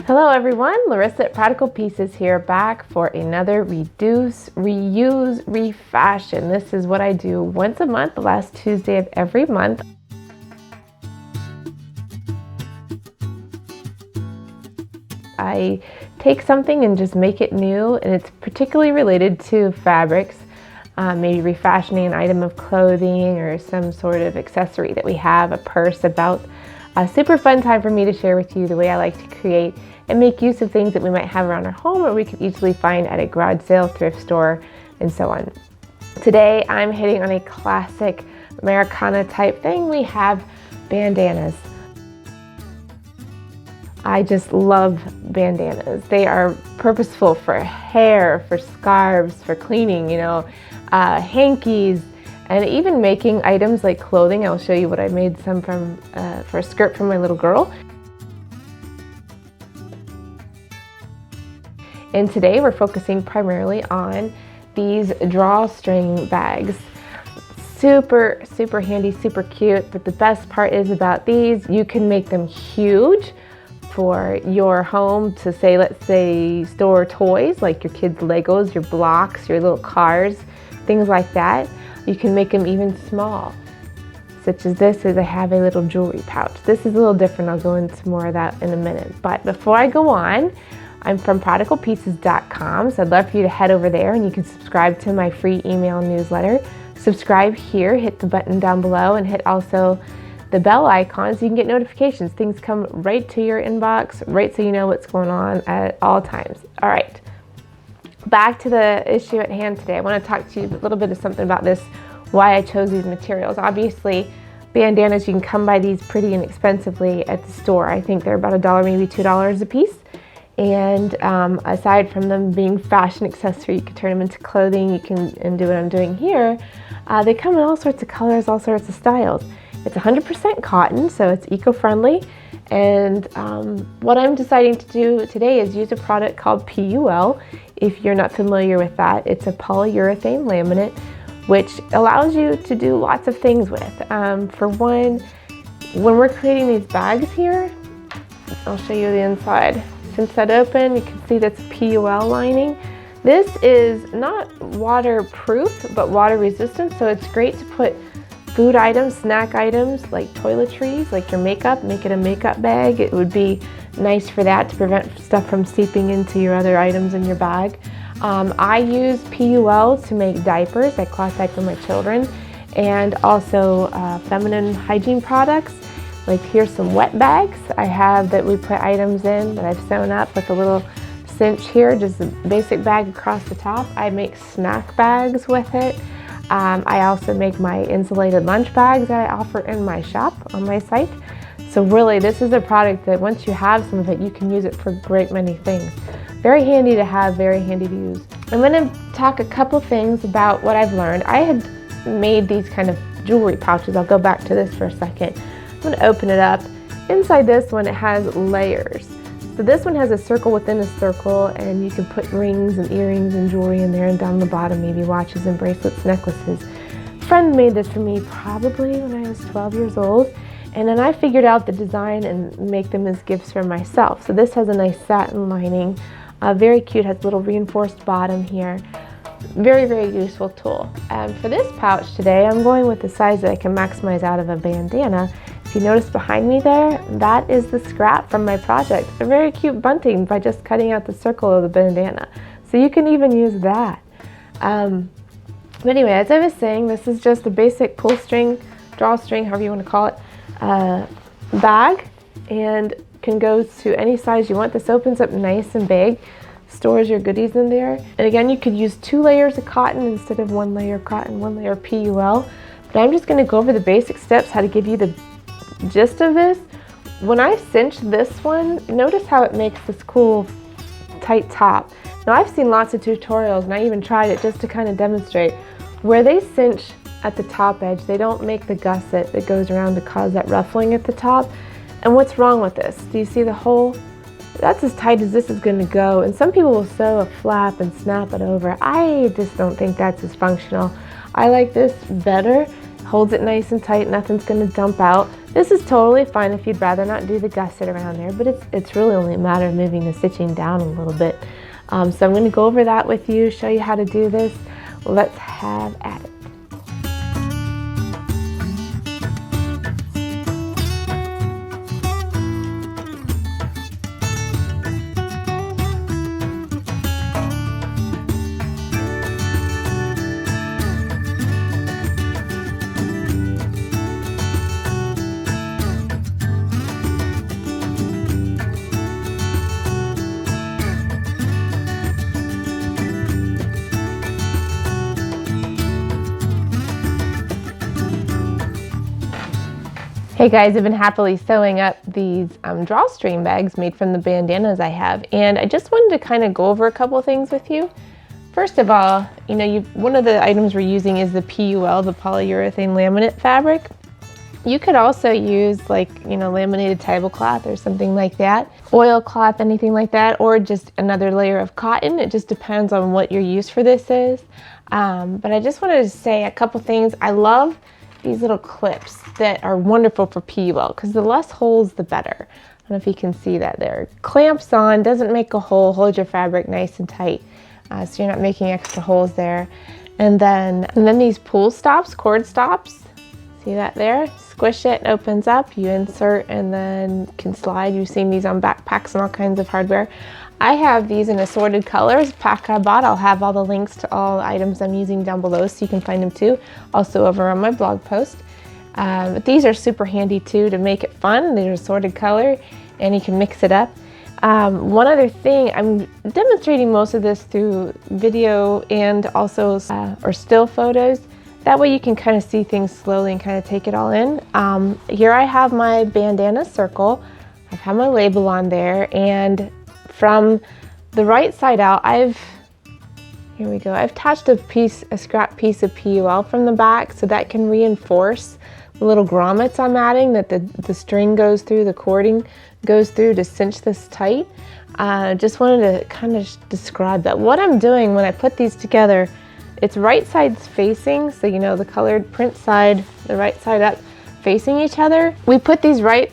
Hello everyone, Larissa at Practical Pieces here, back for another reduce, reuse, refashion. This is what I do once a month, the last Tuesday of every month. I take something and just make it new, and it's particularly related to fabrics, maybe refashioning an item of clothing or some sort of accessory that we have, a purse, a belt. A super fun time for me to share with you the way I like to create and make use of things that we might have around our home or we could easily find at a garage sale, thrift store, and so on. Today I'm hitting on a classic Americana type thing. We have bandanas. I just love bandanas. They are purposeful for hair, for scarves, for cleaning, hankies, and even making items like clothing. I'll show you what I made some from for a skirt for my little girl. And today we're focusing primarily on these drawstring bags. Super, super handy, super cute, but the best part is about these, you can make them huge for your home to say, let's say, store toys like your kids' Legos, your blocks, your little cars, things like that. You can make them even small, such as this is I have a little jewelry pouch. This is a little different. I'll go into more of that in a minute. But before I go on, I'm from practicalpieces.com, so I'd love for you to head over there and you can subscribe to my free email newsletter. Subscribe here, hit the button down below, and hit also the bell icon so you can get notifications. Things come right to your inbox, right so you know what's going on at all times. All right, back to the issue at hand today. I want to talk to you a little bit of something about this, why I chose these materials. Obviously, bandanas, you can come by these pretty inexpensively at the store. I think they're about $1, maybe $2 a piece. And aside from them being fashion accessory, you can turn them into clothing, you can and do what I'm doing here. They come in all sorts of colors, all sorts of styles. It's 100% cotton, so it's eco-friendly. And what I'm deciding to do today is use a product called PUL. If you're not familiar with that, it's a polyurethane laminate, which allows you to do lots of things with. For one, when we're creating these bags here, I'll show you the inside. Since that open, you can see that's PUL lining. This is not waterproof, but water resistant, so it's great to put food items, snack items, like toiletries, like your makeup, make it a makeup bag. It would be nice for that to prevent stuff from seeping into your other items in your bag. I use PUL to make diapers. I cloth diaper my children, and also feminine hygiene products. Like here's some wet bags I have that we put items in that I've sewn up with a little cinch here, just a basic bag across the top. I make snack bags with it. I also make my insulated lunch bags that I offer in my shop on my site. So really, this is a product that once you have some of it, you can use it for a great many things. Very handy to have, very handy to use. I'm going to talk a couple things about what I've learned. I had made these kind of jewelry pouches. I'll go back to this for a second. I'm going to open it up. Inside this one, it has layers. So this one has a circle within a circle, and you can put rings and earrings and jewelry in there, and down the bottom maybe watches and bracelets, necklaces. A friend made this for me probably when I was 12 years old, and then I figured out the design and make them as gifts for myself. So this has a nice satin lining, very cute, has a little reinforced bottom here. Very, very useful tool. For this pouch today, I'm going with the size that I can maximize out of a bandana. If you notice behind me there, that is the scrap from my project. A very cute bunting by just cutting out the circle of the bandana. So you can even use that. But anyway, as I was saying, this is just a basic pull string, drawstring, however you want to call it, bag, and can go to any size you want. This opens up nice and big, stores your goodies in there. And again, you could use 2 layers of cotton instead of 1 layer of cotton, 1 layer of PUL. But I'm just going to go over the basic steps, how to give you the gist of this. When I cinch this one, notice how it makes this cool tight top. Now I've seen lots of tutorials, and I even tried it just to kind of demonstrate. Where they cinch at the top edge, they don't make the gusset that goes around to cause that ruffling at the top. And what's wrong with this? Do you see the hole? That's as tight as this is going to go, and some people will sew a flap and snap it over. I just don't think that's as functional. I like this better. Holds it nice and tight, nothing's gonna dump out. This is totally fine if you'd rather not do the gusset around there, but it's really only a matter of moving the stitching down a little bit. So I'm gonna go over that with you, show you how to do this. Let's have at it. Hey guys, I've been happily sewing up these drawstring bags made from the bandanas I have, and I just wanted to kind of go over a couple things with you. First of all, one of the items we're using is the PUL, the polyurethane laminate fabric. You could also use laminated tablecloth or something like that, oilcloth, anything like that, or just another layer of cotton. It just depends on what your use for this is. But I just wanted to say a couple things. I love these little clips that are wonderful for PUL because the less holes the better. I don't know if you can see that there. Clamps on, doesn't make a hole, hold your fabric nice and tight, so you're not making extra holes there. And then these pull stops, cord stops, see that there? Squish it, opens up, you insert and then can slide. You've seen these on backpacks and all kinds of hardware. I have these in assorted colors, pack I bought. I'll have all the links to all the items I'm using down below so you can find them too, also over on my blog post. But these are super handy too to make it fun. They're assorted color and you can mix it up. One other thing, I'm demonstrating most of this through video and also or still photos. That way you can kind of see things slowly and kind of take it all in. Here I have my bandana circle. I've had my label on there, and from the right side out, I've attached a scrap piece of PUL from the back so that can reinforce the little grommets I'm adding that the string goes through, the cording goes through to cinch this tight. Just wanted to kind of describe that. What I'm doing when I put these together, it's right sides facing, so the colored print side, the right side up facing each other. We put these right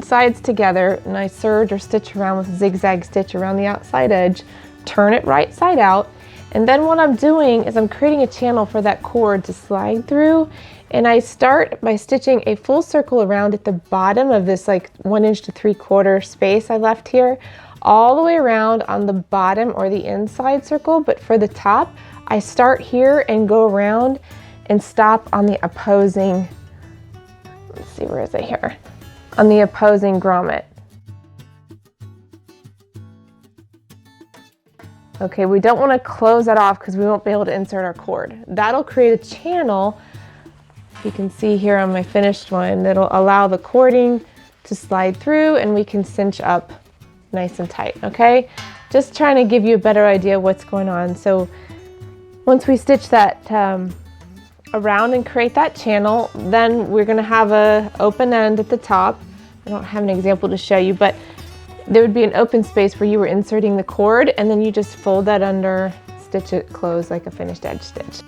sides together and I serge or stitch around with a zigzag stitch around the outside edge, turn it right side out, and then what I'm doing is I'm creating a channel for that cord to slide through, and I start by stitching a full circle around at the bottom of this 1 inch to 3/4 space I left here, all the way around on the bottom or the inside circle, but for the top I start here and go around and stop on the opposing, let's see, where is it here? On the opposing grommet. Okay, we don't want to close that off because we won't be able to insert our cord. That'll create a channel, you can see here on my finished one, that'll allow the cording to slide through and we can cinch up nice and tight, okay? Just trying to give you a better idea of what's going on. So once we stitch that around and create that channel, then we're going to have a open end at the top. I don't have an example to show you, but there would be an open space where you were inserting the cord, and then you just fold that under, stitch it closed like a finished edge stitch.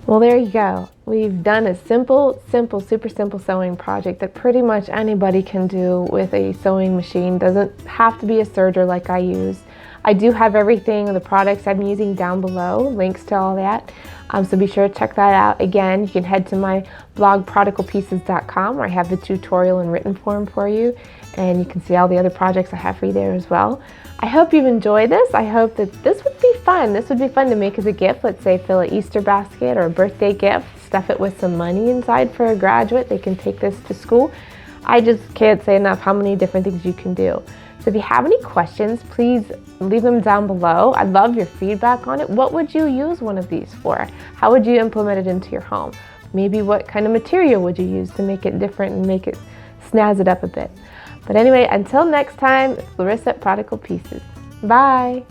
Well, there you go. We've done a simple, super simple sewing project that pretty much anybody can do with a sewing machine. Doesn't have to be a serger like I use. I do have everything, the products I'm using down below, links to all that. So be sure to check that out. Again, you can head to my blog, prodigalpieces.com, where I have the tutorial in written form for you, and you can see all the other projects I have for you there as well. I hope you've enjoyed this. I hope that this would be fun. This would be fun to make as a gift. Let's say fill an Easter basket or a birthday gift, stuff it with some money inside for a graduate. They can take this to school. I just can't say enough how many different things you can do. So if you have any questions, please leave them down below. I'd love your feedback on it. What would you use one of these for? How would you implement it into your home? Maybe what kind of material would you use to make it different and make it snazz it up a bit? But anyway, until next time, it's Larissa at Prodigal Pieces. Bye.